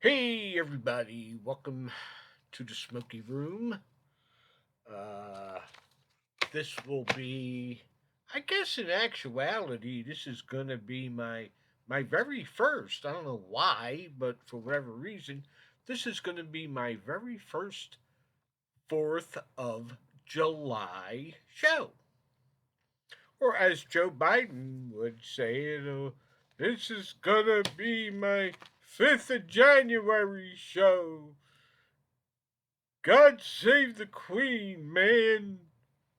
Hey everybody, welcome to the Smoky room. Uh, this will be, I guess, in actuality, this is gonna be my very first. I don't know why, but for whatever reason, this is gonna be my very first July show, or as Joe Biden would say, this is gonna be my 5th of January show. God save the Queen, man.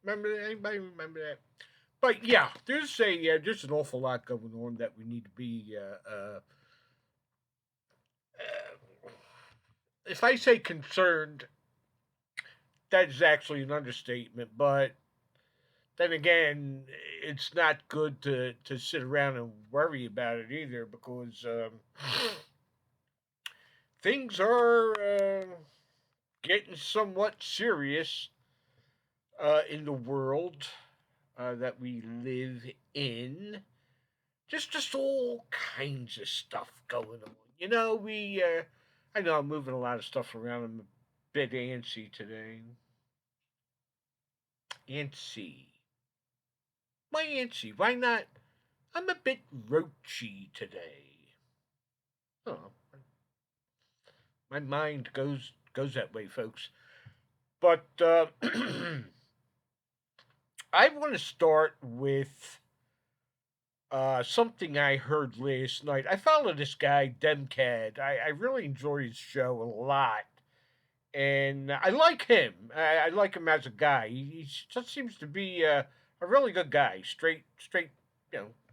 Remember that? Anybody remember that? But yeah, there's an awful lot going on that we need to be. If I say concerned, that is actually an understatement. But then again, it's not good to sit around and worry about it either because things are getting somewhat serious in the world that we live in. Just all kinds of stuff going on. I know I'm moving a lot of stuff around. I'm a bit antsy today. Antsy. Why antsy? Why not? I'm a bit roachy today. Oh, my mind goes that way, folks. But I want to start with something I heard last night. I follow this guy, Demcad. I really enjoy his show a lot. And I like him. I like him as a guy. He just seems to be a really good guy. Straight,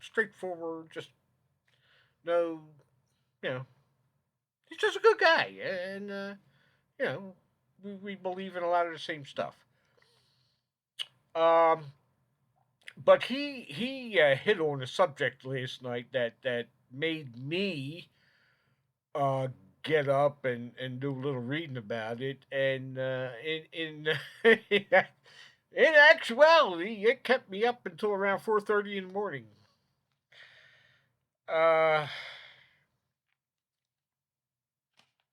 straightforward. Just no, you know, he's just a good guy. And, you know, we believe in a lot of the same stuff. Um, but he hit on a subject last night that made me uh, get up and do a little reading about it. And in actuality, it kept me up until around 4:30 in the morning. Uh,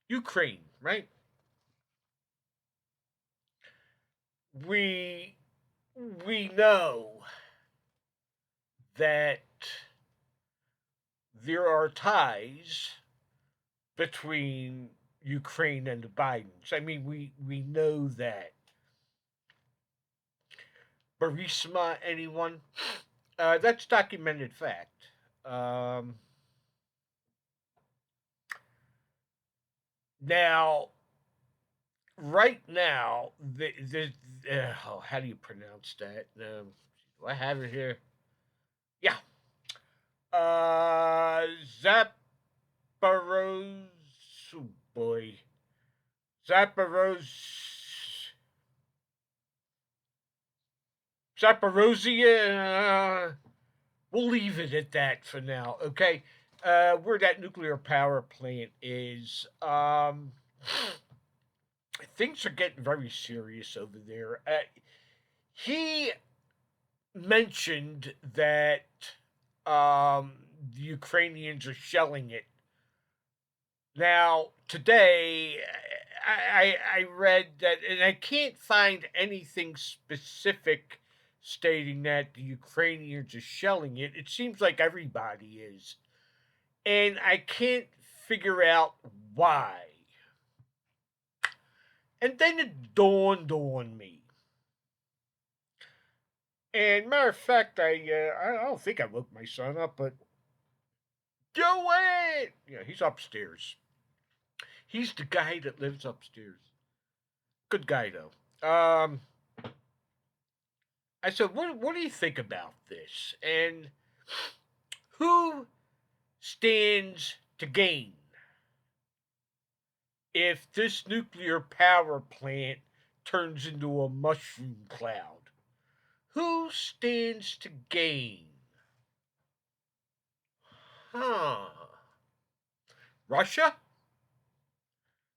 Ukraine, right? We we know that there are ties between Ukraine and the Bidens. I mean, we know that. Burisma, anyone? That's documented fact. Now, right now, how do you pronounce that? Do I have it here? Yeah. Zaparos. Oh boy. Zaparos. Zaporozhia. We'll leave it at that for now, okay? Where that nuclear power plant is, things are getting very serious over there. He mentioned that the Ukrainians are shelling it. Now, today, I read that, and I can't find anything specific stating that the Ukrainians are shelling it. It seems like everybody is. And I can't figure out why. And then it dawned on me. And matter of fact, I don't think I woke my son up, but do it. Yeah, he's upstairs. He's the guy that lives upstairs. Good guy though. I said, what do you think about this? And who stands to gain if this nuclear power plant turns into a mushroom cloud? Who stands to gain? Huh. Russia?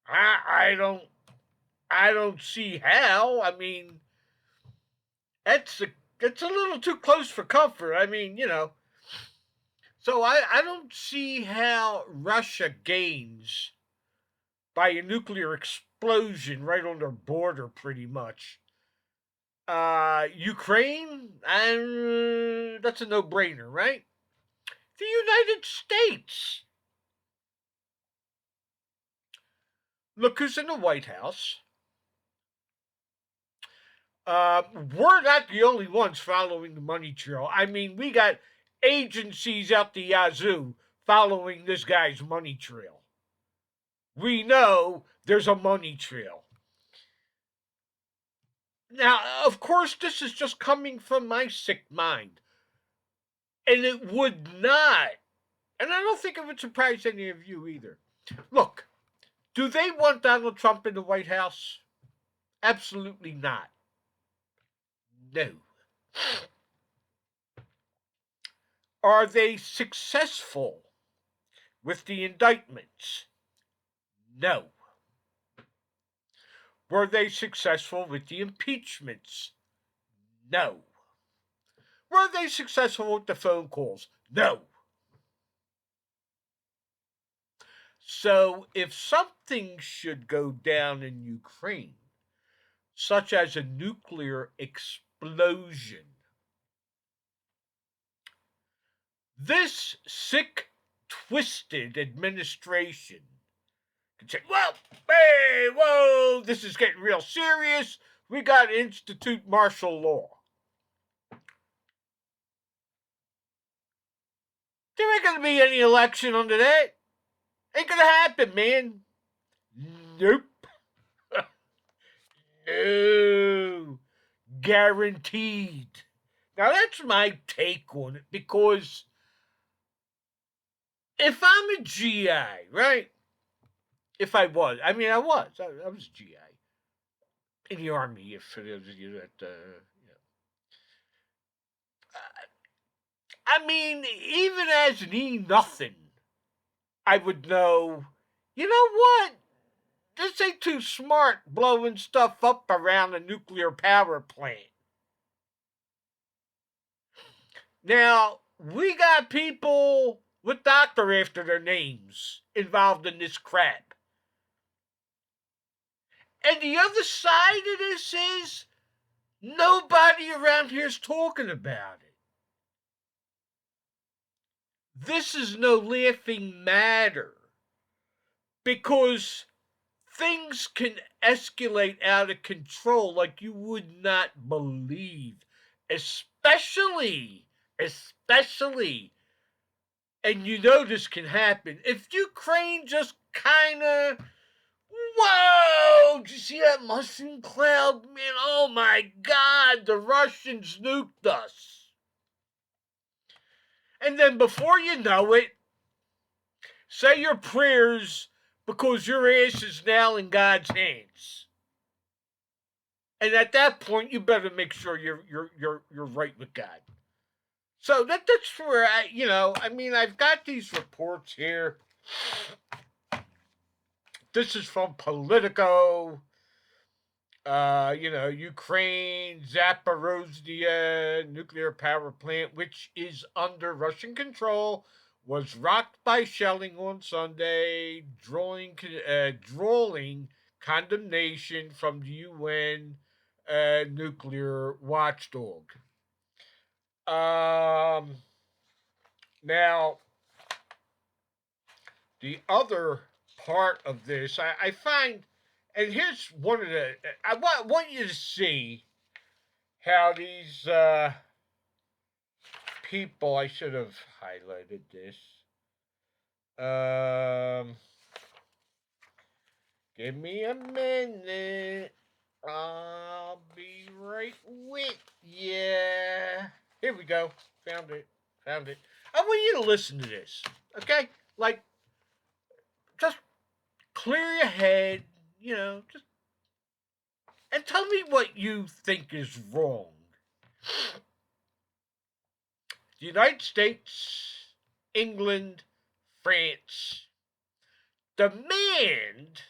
I don't see how. I mean, that's it's a little too close for comfort. I mean, So I don't see how Russia gains by a nuclear explosion right on their border, pretty much. Ukraine, that's a no-brainer, right? The United States. Look who's in the White House. We're not the only ones following the money trail. I mean, we got agencies out the yazoo following this guy's money trail. We know there's a money trail. Now, of course, this is just coming from my sick mind. And it would not, and I don't think it would surprise any of you either. Look, do they want Donald Trump in the White House? Absolutely not. No. Are they successful with the indictments? No. Were they successful with the impeachments? No. Were they successful with the phone calls? No. So if something should go down in Ukraine, such as a nuclear explosion, this sick, twisted administration can say, well, hey, whoa, this is getting real serious. We got to institute martial law. There ain't going to be any election under that. Ain't going to happen, man. Nope. No. Guaranteed. Now, that's my take on it, because if I'm a GI, right? If I was, I mean, I was a GI in the Army, if for those of you that, I mean, even as an E-nothing, I would know, you know what? This ain't too smart blowing stuff up around a nuclear power plant. Now, we got people with doctor after their names involved in this crap. And the other side of this is nobody around here's talking about it. This is no laughing matter, because things can escalate out of control like you would not believe, especially, and you know this can happen, if Ukraine just kind of, whoa, did you see that mushroom cloud, man? Oh my God, the Russians nuked us. And then before you know it, say your prayers, because your ass is now in God's hands. And at that point, you better make sure you're right with God. So that's where I mean, I've got these reports here. This is from Politico. Ukraine, Zaporozhye nuclear power plant, which is under Russian control, was rocked by shelling on Sunday, drawing condemnation from the UN nuclear watchdog. Now, the other part of this, I find, and here's one of the, I want you to see how these people, I should have highlighted this. Give me a minute. I'll be right with you. Here we go. Found it. I want you to listen to this, okay? Like, just clear your head, just, and tell me what you think is wrong. The United States, England, France demand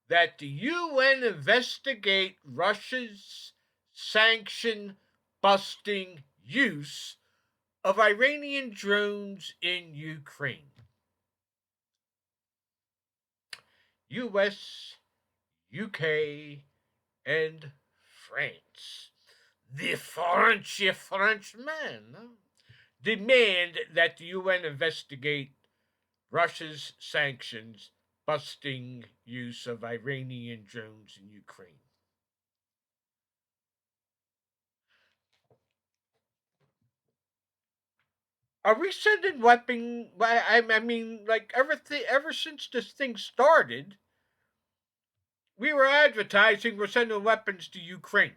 that the UN investigate Russia's sanction busting use of Iranian drones in Ukraine. US, UK, and France. The Frenchmen demand that the UN investigate Russia's sanctions busting use of Iranian drones in Ukraine. Are we sending weapon? I mean, like everything ever since this thing started, we were advertising we're sending weapons to Ukraine.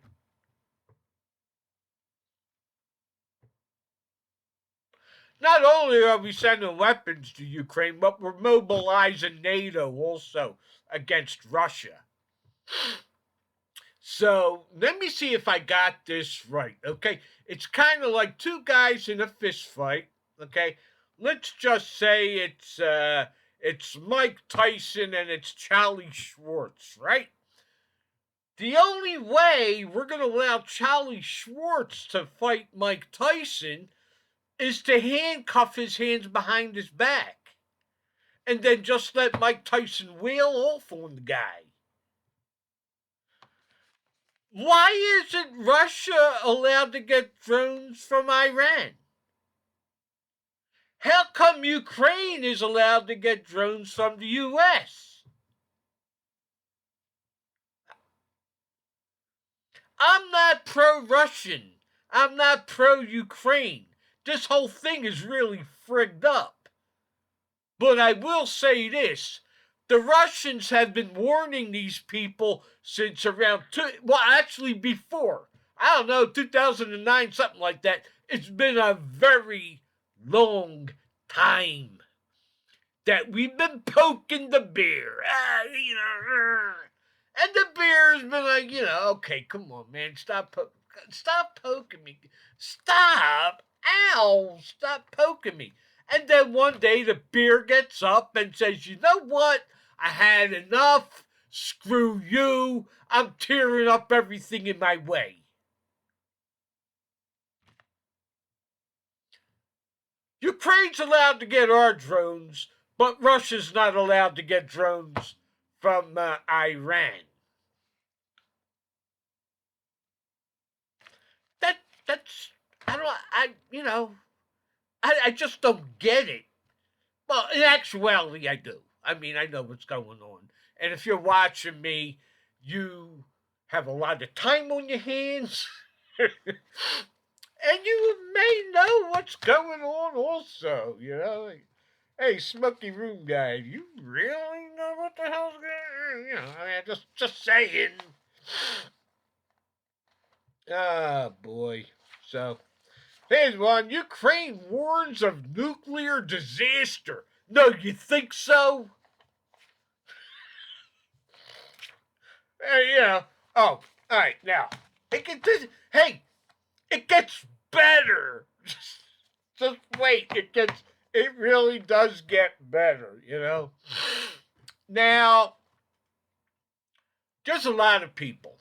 Not only are we sending weapons to Ukraine, but we're mobilizing NATO also against Russia. So let me see if I got this right. Okay, it's kind of like two guys in a fist fight. Okay, let's just say it's Mike Tyson and it's Charlie Schwartz, right? The only way we're going to allow Charlie Schwartz to fight Mike Tyson is to handcuff his hands behind his back and then just let Mike Tyson wail off on the guy. Why isn't Russia allowed to get drones from Iran? How come Ukraine is allowed to get drones from the US? I'm not pro Russian. I'm not pro Ukraine. This whole thing is really frigged up. But I will say this, the Russians have been warning these people since around actually before. I don't know, 2009, something like that. It's been a very long time that we've been poking the bear. And the bear's been like, okay, come on, man, stop poking me. Stop. Ow, stop poking me. And then one day the bear gets up and says, you know what? I had enough. Screw you. I'm tearing up everything in my way. Ukraine's allowed to get our drones, but Russia's not allowed to get drones from Iran. That that's I don't I just don't get it. Well, in actuality, I do. I mean, I know what's going on, and if you're watching me, you have a lot of time on your hands. And you may know what's going on also, Like, hey, Smoky Room guy, you really know what the hell's going on? I mean, just saying. Ah, boy. So, here's one. Ukraine warns of nuclear disaster. No, you think so? Oh, all right. Now, hey, it gets better. Just wait. It really does get better. Now, there's a lot of people,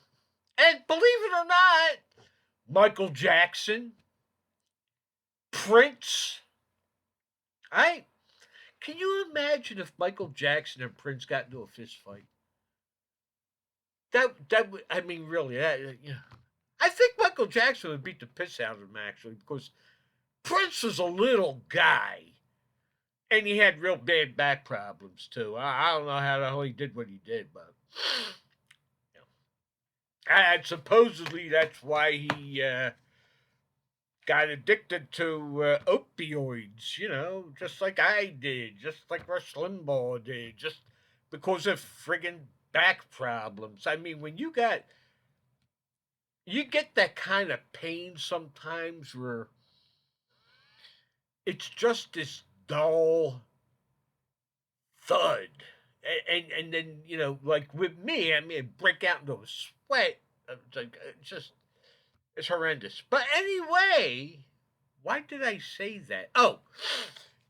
and believe it or not, Michael Jackson, Prince. I Can you imagine if Michael Jackson and Prince got into a fist fight? That would, I mean, really, I think Michael Jackson would beat the piss out of him actually because Prince was a little guy, and he had real bad back problems too. I don't know how the hell he did what he did, but and supposedly that's why he got addicted to opioids, just like I did, just like Rush Limbaugh did, just because of friggin' back problems. I mean, when you get that kind of pain sometimes where it's just this dull thud. And then, like with me, I mean, I break out into a sweat. It's horrendous. But anyway, why did I say that? Oh,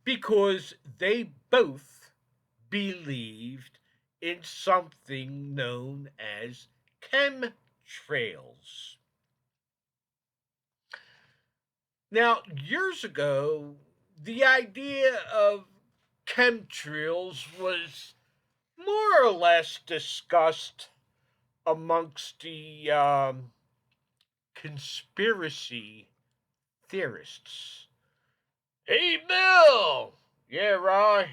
because they both believed in something known as chemtrails. Now, years ago, the idea of chemtrails was more or less discussed amongst the conspiracy theorists. Hey, Bill. Yeah, Roy.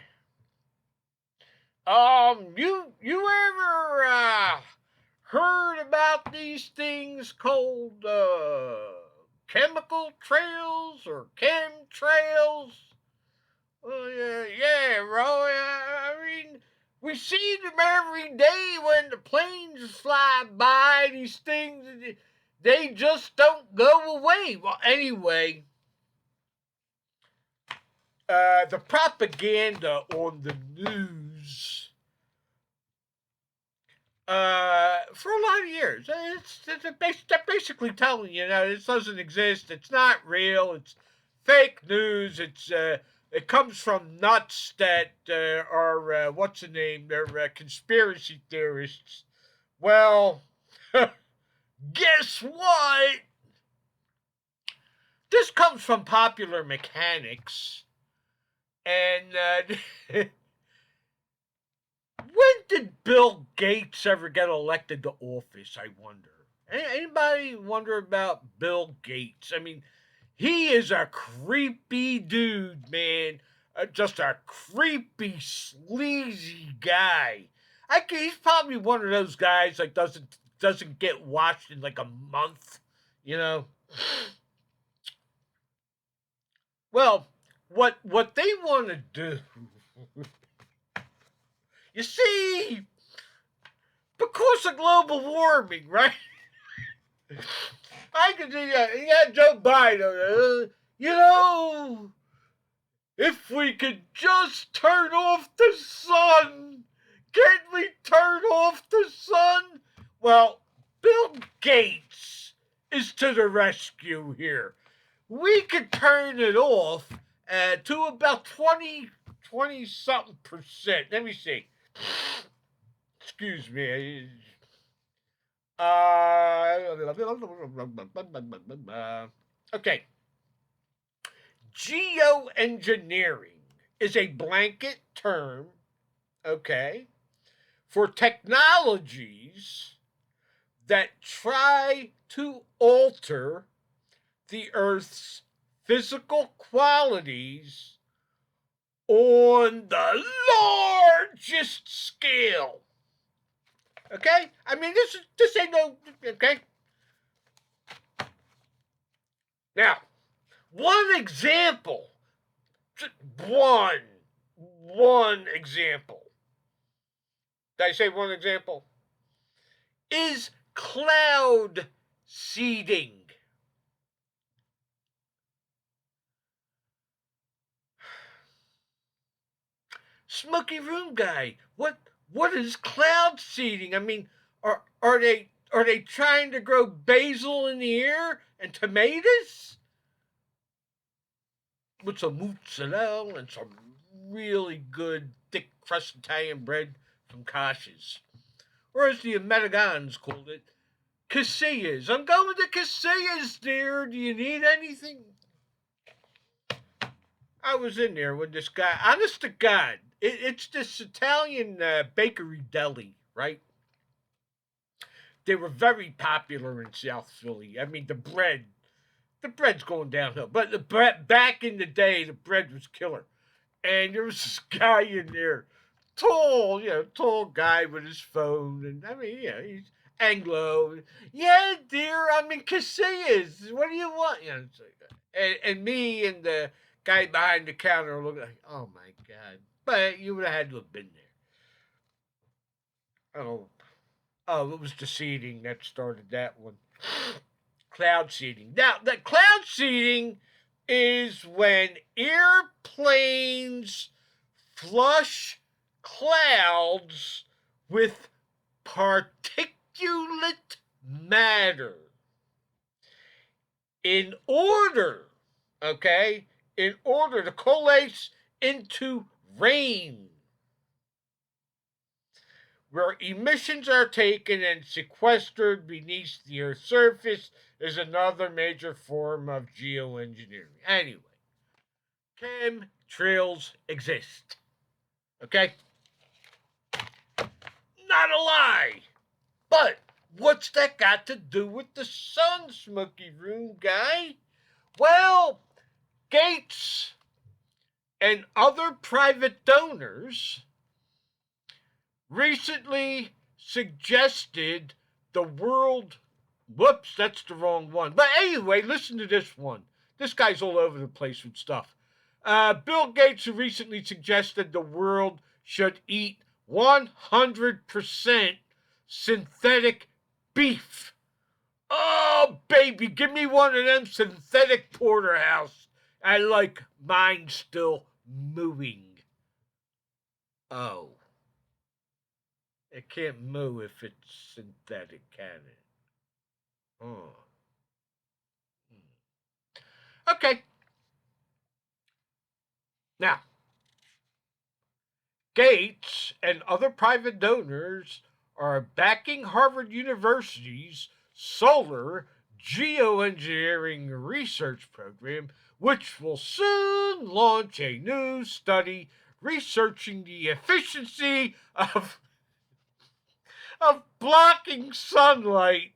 You ever heard about these things called chemical trails or chemtrails? Well, yeah, Roy. I mean, we see them every day when the planes fly by. These things, they just don't go away. Well, anyway, the propaganda on the news for a lot of years. They're basically telling you, this doesn't exist. It's not real. It's fake news. It comes from nuts that are what's the name? They're conspiracy theorists. Well, guess what? This comes from Popular Mechanics, and when did Bill Gates ever get elected to office, I wonder? Anybody wonder about Bill Gates? I mean, he is a creepy dude, man. Just a creepy, sleazy guy. He's probably one of those guys like doesn't get watched in like a month, you know. Well, what they want to do, you see, because of global warming, right? I could see Joe Biden. If we could just turn off the sun, can we turn off the sun? Well, Bill Gates is to the rescue here. We could turn it off to about 20 something percent. Let me see. Excuse me. Okay. Geoengineering is a blanket term, okay, for technologies that try to alter the Earth's physical qualities on the largest scale. Okay? I mean, this ain't no, okay? Now, one example, just one example. Did I say one example? Is cloud seeding. Smoky Room Guy, what is cloud seeding? I mean, are they trying to grow basil in the air and tomatoes? With some mozzarella and some really good thick crust Italian bread from Kasha's. Or as the Americans called it, Casillas. I'm going to Casillas, dear. Do you need anything? I was in there with this guy. Honest to God, it's this Italian bakery deli, right? They were very popular in South Philly. I mean, the bread's going downhill. But the bread back in the day, the bread was killer. And there was this guy in there, tall guy with his phone, and I mean, he's Anglo. Yeah, dear, I'm in Casillas. What do you want? And me and the guy behind the counter looking like, oh my god! But you would have had to have been there. Oh, it was the seeding that started that one. Cloud seeding. Now, the cloud seeding is when airplanes flush clouds with particulate matter in order, okay, in order to coalesce into rain, where emissions are taken and sequestered beneath the Earth's surface is another major form of geoengineering. Anyway, chemtrails exist. Okay? not a lie. But what's that got to do with the sun, Smoky Room guy? Well, Gates and other private donors recently suggested the world. Whoops, that's the wrong one. But anyway, listen to this one. This guy's all over the place with stuff. Bill Gates recently suggested the world should eat 100% synthetic beef. Oh, baby, give me one of them synthetic porterhouse. I like mine still mooing. Oh. It can't moo if it's synthetic, can it? Oh. Okay. Now, Gates and other private donors are backing Harvard University's solar geoengineering research program, which will soon launch a new study researching the efficiency of blocking sunlight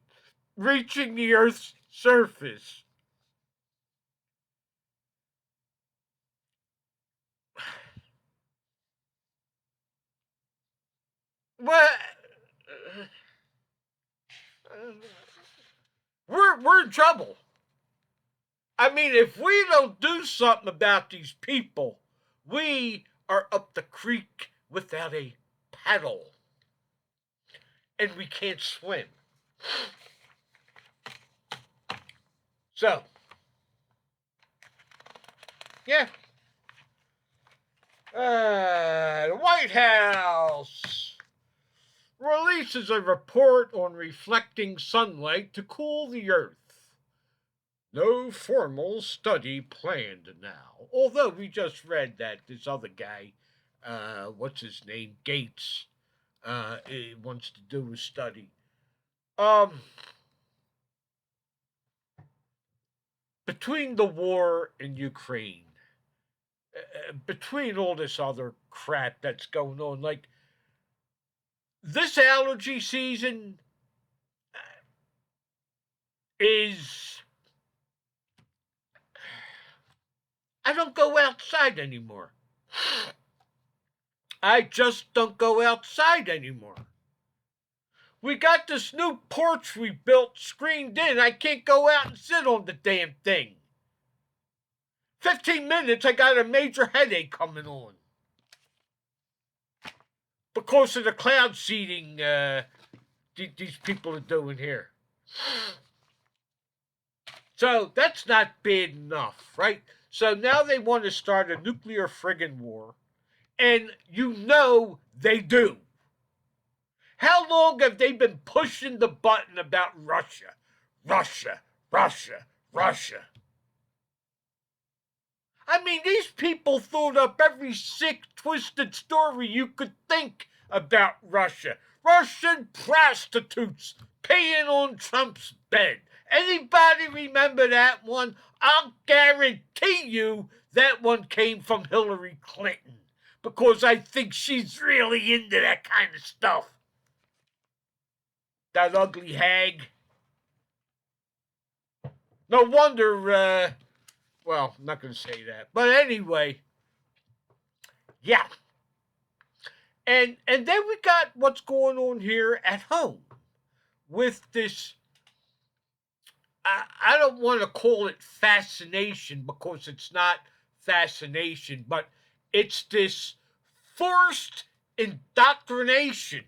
reaching the Earth's surface. What? We're in trouble. I mean, if we don't do something about these people, we are up the creek without a paddle. And we can't swim. So, yeah. The White House releases a report on reflecting sunlight to cool the Earth. No formal study planned now. Although we just read that this other guy, what's his name, Gates, wants to do a study. Between the war in Ukraine, between all this other crap that's going on, like this allergy season is. I don't go outside anymore. I just don't go outside anymore. We got this new porch we built screened in. I can't go out and sit on the damn thing. 15 minutes, I got a major headache coming on. Because of the cloud seeding these people are doing here. So that's not bad enough, right? So now they want to start a nuclear friggin' war. And you know they do. How long have they been pushing the button about Russia? Russia, Russia, Russia. I mean, these people threw up every sick, twisted story you could think about Russia. Russian prostitutes peeing on Trump's bed. Anybody remember that one? I'll guarantee you that one came from Hillary Clinton. Because I think she's really into that kind of stuff. That ugly hag. No wonder, well, I'm not going to say that. But anyway, yeah. And then we got what's going on here at home with this, I don't want to call it fascination because it's not fascination, but it's this forced indoctrination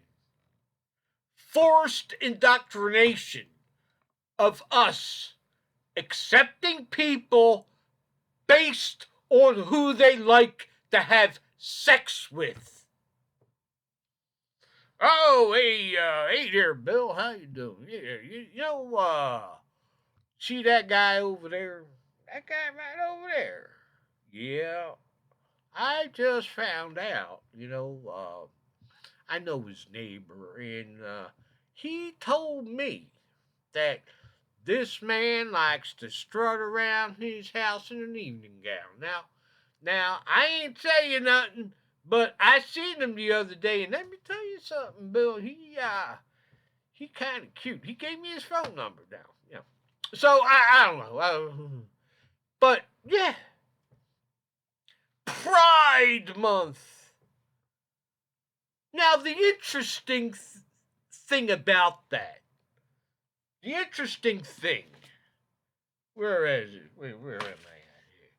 of us accepting people based on who they like to have sex with. Oh, hey there, Bill. How you doing? Yeah, you know, see that guy over there? That guy right over there. Yeah, I just found out. I know his neighbor, and he told me that this man likes to strut around his house in an evening gown. Now I ain't saying nothing, But I seen him the other day, and let me tell you something, Bill. He kind of cute. He gave me his phone number now. Yeah. So I don't know. But yeah, Pride Month. Now the interesting thing about that, the interesting thing, where is it? Where am I at here?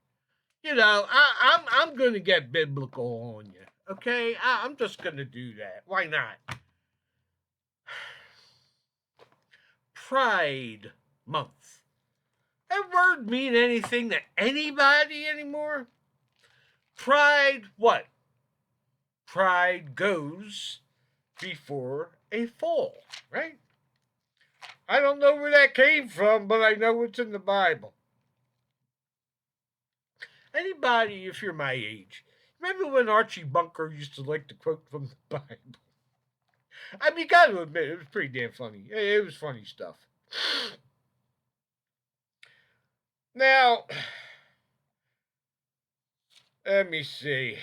You know, I'm gonna get biblical on you. Okay, I'm just gonna do that. Why not? Pride Month. That word mean anything to anybody anymore? Pride what? Pride goes before a fall, right? I don't know where that came from, but I know it's in the Bible. Anybody, if you're my age, remember when Archie Bunker used to like to quote from the Bible? I mean, gotta admit, it was pretty damn funny. It was funny stuff. Now, let me see.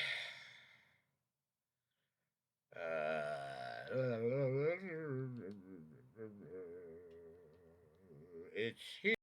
It's here.